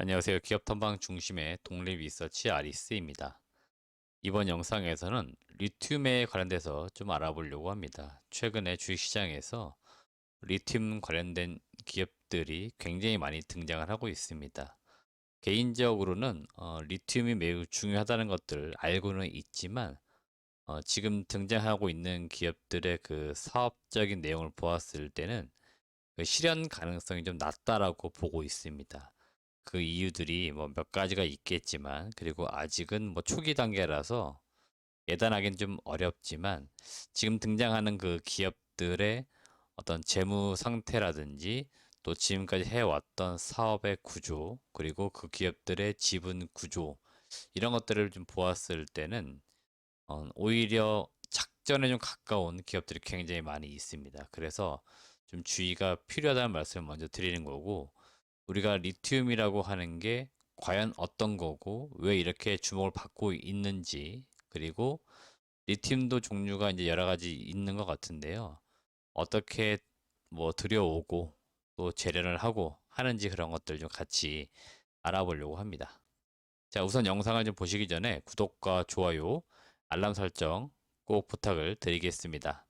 안녕하세요. 기업 탐방 중심의 독립 리서치 아리스입니다. 이번 영상에서는 리튬에 관련돼서 좀 알아보려고 합니다. 최근에 주식시장에서 리튬 관련된 기업들이 굉장히 많이 등장을 하고 있습니다. 개인적으로는 리튬이 매우 중요하다는 것들 알고는 있지만 지금 등장하고 있는 기업들의 그 사업적인 내용을 보았을 때는 그 실현 가능성이 좀 낮다라고 보고 있습니다. 그 이유들이 뭐 몇 가지가 있겠지만, 그리고 아직은 뭐 초기 단계라서 예단하기는 좀 어렵지만, 지금 등장하는 그 기업들의 어떤 재무 상태라든지, 또 지금까지 해왔던 사업의 구조, 그리고 그 기업들의 지분 구조, 이런 것들을 좀 보았을 때는, 오히려 작전에 좀 가까운 기업들이 굉장히 많이 있습니다. 그래서 좀 주의가 필요하다는 말씀을 먼저 드리는 거고, 우리가 리튬이라고 하는 게 과연 어떤 거고 왜 이렇게 주목을 받고 있는지, 그리고 리튬도 종류가 이제 여러 가지 있는 것 같은데요. 어떻게 뭐 들여오고 또 재련을 하고 하는지 그런 것들 좀 같이 알아보려고 합니다. 자, 우선 영상을 좀 보시기 전에 구독과 좋아요, 알람 설정 꼭 부탁을 드리겠습니다.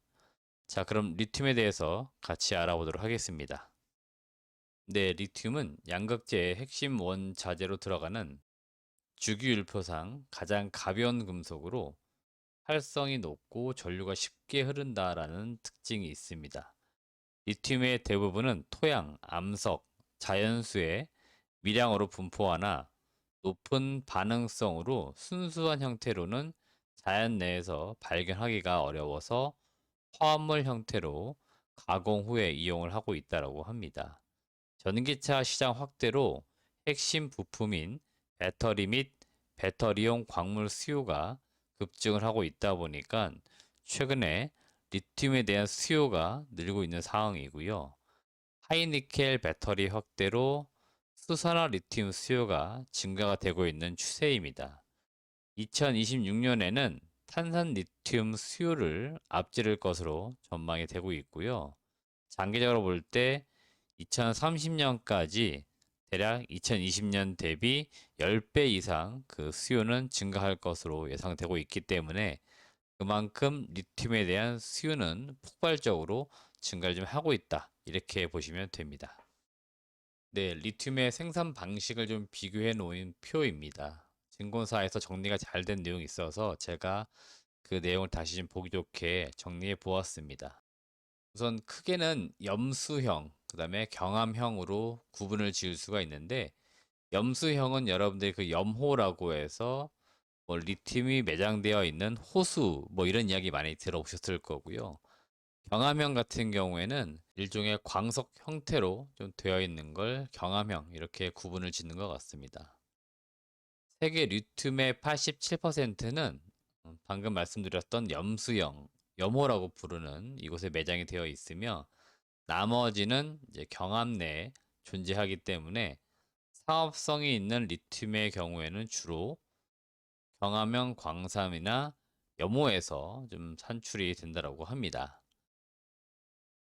자, 그럼 리튬에 대해서 같이 알아보도록 하겠습니다. 네, 리튬은 양극재의 핵심 원자재로 들어가는 주기율표상 가장 가벼운 금속으로 활성이 높고 전류가 쉽게 흐른다라는 특징이 있습니다. 리튬의 대부분은 토양, 암석, 자연수의 미량으로 분포하나 높은 반응성으로 순수한 형태로는 자연 내에서 발견하기가 어려워서 화합물 형태로 가공 후에 이용을 하고 있다고 합니다. 전기차 시장 확대로 핵심 부품인 배터리 및 배터리용 광물 수요가 급증을 하고 있다 보니까 최근에 리튬에 대한 수요가 늘고 있는 상황이고요. 하이니켈 배터리 확대로 수산화 리튬 수요가 증가가 되고 있는 추세입니다. 2026년에는 탄산 리튬 수요를 앞지를 것으로 전망이 되고 있고요. 장기적으로 볼 때 2030년까지 대략 2020년 대비 10배 이상 그 수요는 증가할 것으로 예상되고 있기 때문에 그만큼 리튬에 대한 수요는 폭발적으로 증가를 좀 하고 있다. 이렇게 보시면 됩니다. 네, 리튬의 생산 방식을 좀 비교해 놓은 표입니다. 증권사에서 정리가 잘 된 내용이 있어서 제가 그 내용을 다시 좀 보기 좋게 정리해 보았습니다. 우선 크게는 염수형, 그 다음에 경함형으로 구분을 지을 수가 있는데, 염수형은 여러분들이 그 염호라고 해서 뭐 리튬이 매장되어 있는 호수 뭐 이런 이야기 많이 들어보셨을 거고요. 경함형 같은 경우에는 일종의 광석 형태로 좀 되어 있는 걸 경함형 이렇게 구분을 짓는 것 같습니다. 세계 리튬의 87%는 방금 말씀드렸던 염수형, 염호라고 부르는 이곳에 매장이 되어 있으며 나머지는 이제 경합 내에 존재하기 때문에 사업성이 있는 리튬의 경우에는 주로 경합형 광산이나 염호에서 좀 산출이 된다고 합니다.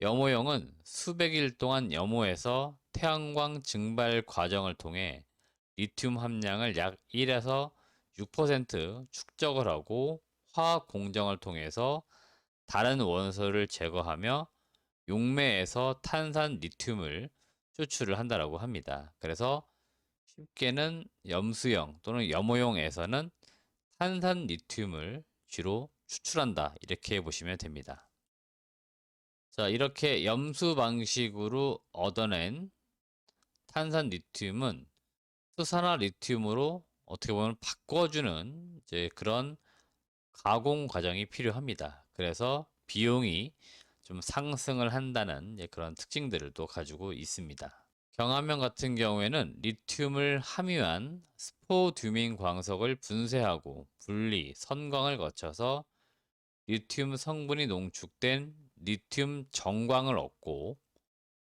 염호형은 수백 일 동안 염호에서 태양광 증발 과정을 통해 리튬 함량을 약 1에서 6% 축적을 하고 화학 공정을 통해서 다른 원소를 제거하며 용매에서 탄산 리튬을 추출을 한다고 합니다. 그래서 쉽게는 염수형 또는 염호용에서는 탄산 리튬을 주로 추출한다. 이렇게 보시면 됩니다. 자, 이렇게 염수 방식으로 얻어낸 탄산 리튬은 수산화 리튬으로 어떻게 보면 바꿔주는 이제 그런 가공 과정이 필요합니다. 그래서 비용이 좀 상승을 한다는 그런 특징들을 또 가지고 있습니다. 경화면 같은 경우에는 리튬을 함유한 스포듀민 광석을 분쇄하고 분리, 선광을 거쳐서 리튬 성분이 농축된 리튬 정광을 얻고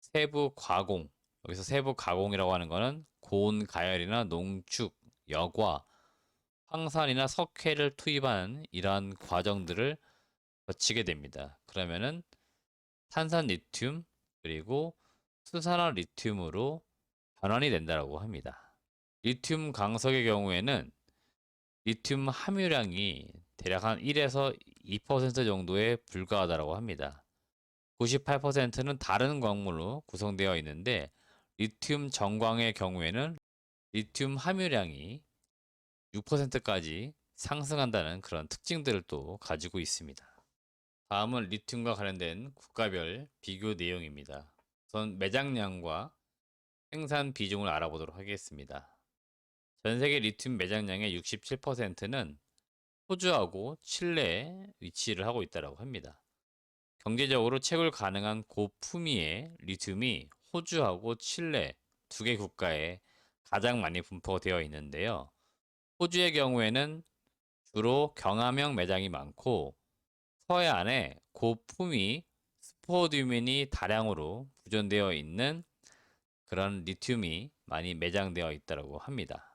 세부 가공, 여기서 세부 가공이라고 하는 것은 고온 가열이나 농축, 여과, 황산이나 석회를 투입하는 이러한 과정들을 거치게 됩니다. 그러면은 탄산 리튬 그리고 수산화 리튬으로 변환이 된다고 합니다. 리튬 광석의 경우에는 리튬 함유량이 대략 한 1에서 2% 정도에 불과하다고 합니다. 98%는 다른 광물로 구성되어 있는데 리튬 정광의 경우에는 리튬 함유량이 6%까지 상승한다는 그런 특징들을 또 가지고 있습니다. 다음은 리튬과 관련된 국가별 비교 내용입니다. 우선 매장량과 생산 비중을 알아보도록 하겠습니다. 전 세계 리튬 매장량의 67%는 호주하고 칠레에 위치를 하고 있다고 합니다. 경제적으로 채굴 가능한 고품위의 리튬이 호주하고 칠레 두 개 국가에 가장 많이 분포되어 있는데요. 호주의 경우에는 주로 경함형 매장이 많고 서해안에 고품위 스포듀민이 다량으로 부존되어 있는 그런 리튬이 많이 매장되어 있다고 합니다.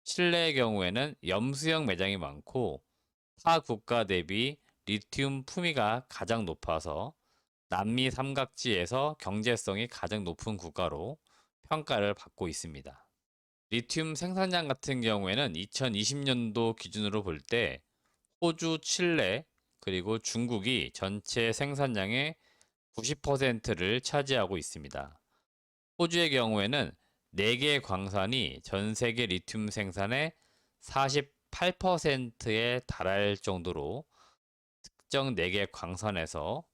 칠레의 경우에는 염수형 매장이 많고 타 국가 대비 리튬 품위가 가장 높아서 남미 삼각지에서 경제성이 가장 높은 국가로 평가를 받고 있습니다. 리튬 생산량 같은 경우에는 2020년도 기준으로 볼 때 호주, 칠레, 그리고 중국이 전체 생산량의 90%를 차지하고 있습니다. 호주의 경우에는 4개 광산이 전 세계 리튬 생산의 48%에 달할 정도로 특정 4개 광산에서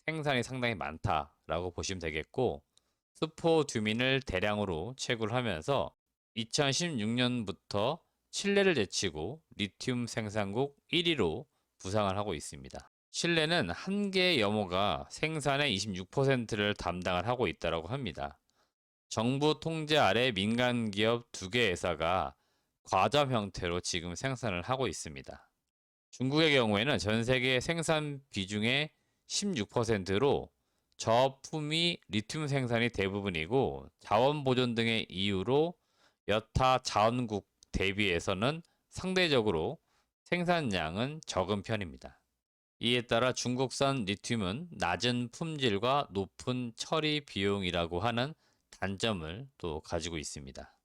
생산이 상당히 많다라고 보시면 되겠고, 스포듀민을 대량으로 채굴하면서 2016년부터 칠레를 제치고 리튬 생산국 1위로 부상을 하고 있습니다. 칠레는 한 개의 염호가 생산의 26%를 담당을 하고 있다고 합니다. 정부 통제 아래 민간 기업 2개 회사가 과점 형태로 지금 생산을 하고 있습니다. 중국의 경우에는 전 세계 생산 비중의 16%로 저품위 리튬 생산이 대부분이고 자원 보존 등의 이유로 여타 자원국 대비해서는 상대적으로 생산량은 적은 편입니다. 이에 따라 중국산 리튬은 낮은 품질과 높은 처리 비용이라고 하는 단점을 또 가지고 있습니다.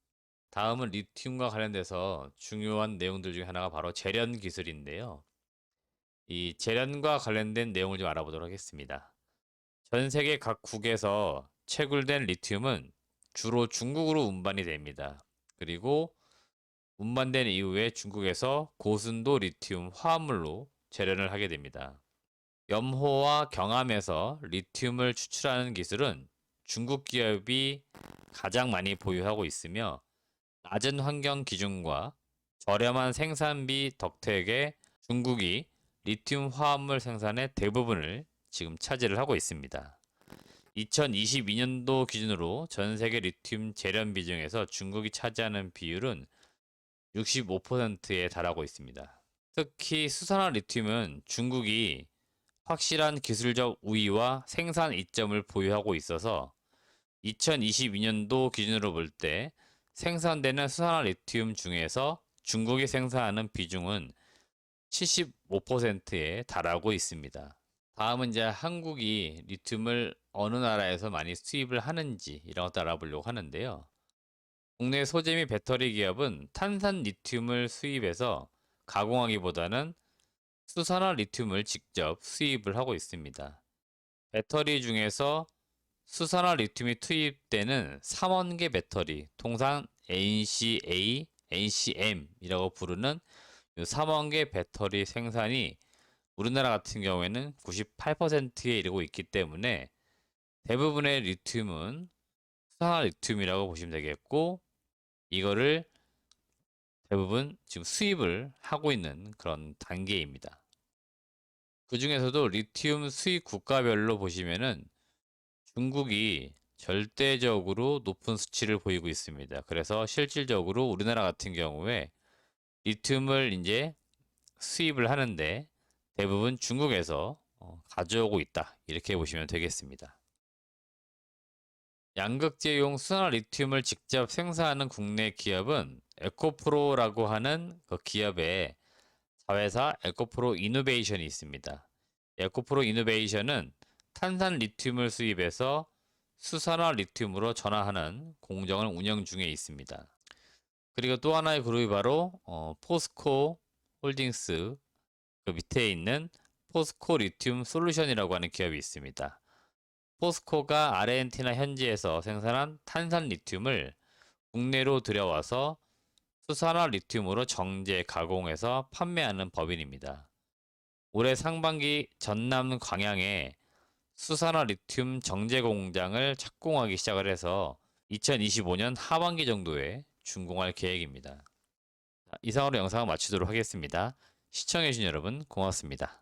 다음은 리튬과 관련돼서 중요한 내용들 중에 하나가 바로 재련 기술인데요. 이 재련과 관련된 내용을 좀 알아보도록 하겠습니다. 전 세계 각 국에서 채굴된 리튬은 주로 중국으로 운반이 됩니다. 그리고 운반된 이후에 중국에서 고순도 리튬 화합물로 재련을 하게 됩니다. 염호와 경암에서 리튬을 추출하는 기술은 중국 기업이 가장 많이 보유하고 있으며 낮은 환경 기준과 저렴한 생산비 덕택에 중국이 리튬 화합물 생산의 대부분을 지금 차지를 하고 있습니다. 2022년도 기준으로 전 세계 리튬 재련 비중에서 중국이 차지하는 비율은 65%에 달하고 있습니다. 특히 수산화 리튬은 중국이 확실한 기술적 우위와 생산 이점을 보유하고 있어서 2022년도 기준으로 볼 때 생산되는 수산화 리튬 중에서 중국이 생산하는 비중은 75%에 달하고 있습니다. 다음은 이제 한국이 리튬을 어느 나라에서 많이 수입을 하는지 이런 것도 알아보려고 하는데요. 국내 소재 및 배터리 기업은 탄산 리튬을 수입해서 가공하기보다는 수산화 리튬을 직접 수입을 하고 있습니다. 배터리 중에서 수산화 리튬이 투입되는 삼원계 배터리, 통상 NCA, NCM이라고 부르는 삼원계 배터리 생산이 우리나라 같은 경우에는 98%에 이르고 있기 때문에 대부분의 리튬은 수산화 리튬이라고 보시면 되겠고, 이거를 대부분 지금 수입을 하고 있는 그런 단계입니다. 그 중에서도 리튬 수입 국가별로 보시면은 중국이 절대적으로 높은 수치를 보이고 있습니다. 그래서 실질적으로 우리나라 같은 경우에 리튬을 이제 수입을 하는데 대부분 중국에서 가져오고 있다. 이렇게 보시면 되겠습니다. 양극재용 수산화 리튬을 직접 생산하는 국내 기업은 에코프로라고 하는 그 기업의 자회사 에코프로 이노베이션이 있습니다. 에코프로 이노베이션은 탄산 리튬을 수입해서 수산화 리튬으로 전환하는 공정을 운영 중에 있습니다. 그리고 또 하나의 그룹이 바로 포스코 홀딩스 그 밑에 있는 포스코 리튬 솔루션이라고 하는 기업이 있습니다. 포스코가 아르헨티나 현지에서 생산한 탄산 리튬을 국내로 들여와서 수산화 리튬으로 정제 가공해서 판매하는 법인입니다. 올해 상반기 전남 광양에 수산화 리튬 정제 공장을 착공하기 시작을 해서 2025년 하반기 정도에 준공할 계획입니다. 이상으로 영상을 마치도록 하겠습니다. 시청해주신 여러분 고맙습니다.